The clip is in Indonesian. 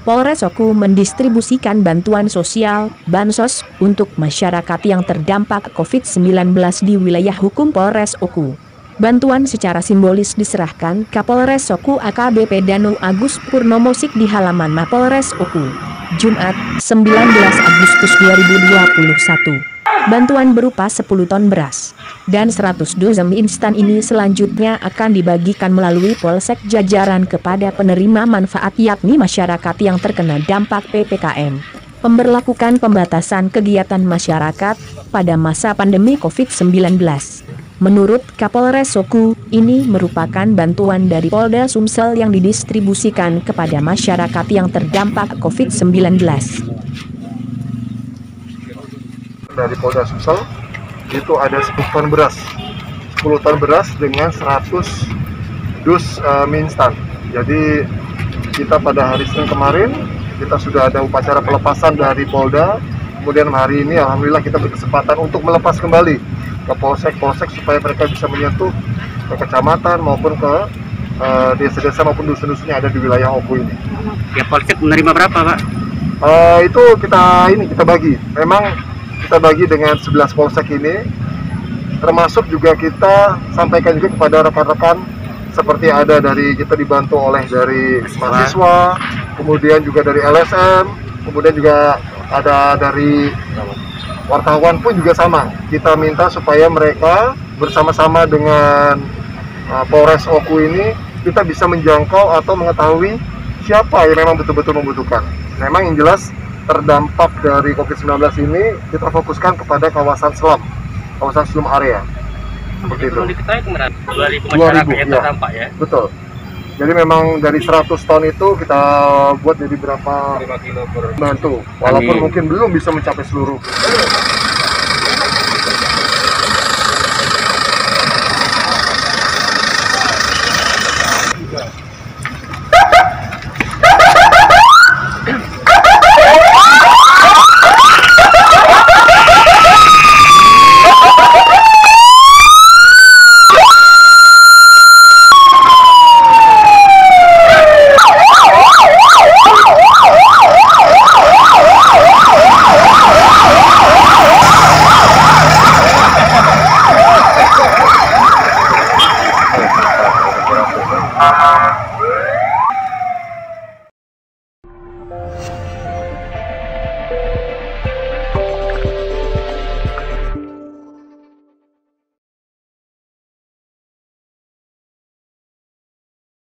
Polres Oku mendistribusikan bantuan sosial, bansos, untuk masyarakat yang terdampak COVID-19 di wilayah hukum Polres Oku. Bantuan secara simbolis diserahkan Kapolres Oku AKBP Danu Agus Purnomosik di halaman Mapolres Oku, Jumat, 19 Agustus 2021. Bantuan berupa 10 ton beras dan 100 dus mie instan ini selanjutnya akan dibagikan melalui Polsek jajaran kepada penerima manfaat yakni masyarakat yang terkena dampak PPKM. Pemberlakukan pembatasan kegiatan masyarakat pada masa pandemi COVID-19. Menurut Kapolres Oku, ini merupakan bantuan dari Polda Sumsel yang didistribusikan kepada masyarakat yang terdampak COVID-19. Dari Polda Sumsel itu ada 10 ton beras dengan 100 dus mie instan. Jadi kita pada hari Senin kemarin kita sudah ada upacara pelepasan dari Polda, kemudian hari ini alhamdulillah kita berkesempatan untuk melepas kembali ke polsek supaya mereka bisa menyentuh ke kecamatan maupun ke desa-desa maupun dusun-dusun yang ada di wilayah Oku ini. Ya, polsek menerima berapa, Pak? Itu kita bagi. Memang kita bagi dengan 11 polsek ini, termasuk juga kita sampaikan juga kepada rekan-rekan seperti ada dari kita dibantu oleh dari mahasiswa, kemudian juga dari LSM, kemudian juga ada dari wartawan pun juga sama. Kita minta supaya mereka bersama-sama dengan Polres Oku ini kita bisa menjangkau atau mengetahui siapa yang memang betul-betul membutuhkan. Memang yang jelas terdampak dari COVID-19 ini kita fokuskan kepada kawasan slum area. Seperti itu. Diketahui kemarin 2.000 masyarakat yang terdampak ya. Betul. Jadi memang dari 100 ton itu kita buat jadi berapa 5 kilo per bantu. Walaupun mungkin belum bisa mencapai seluruh.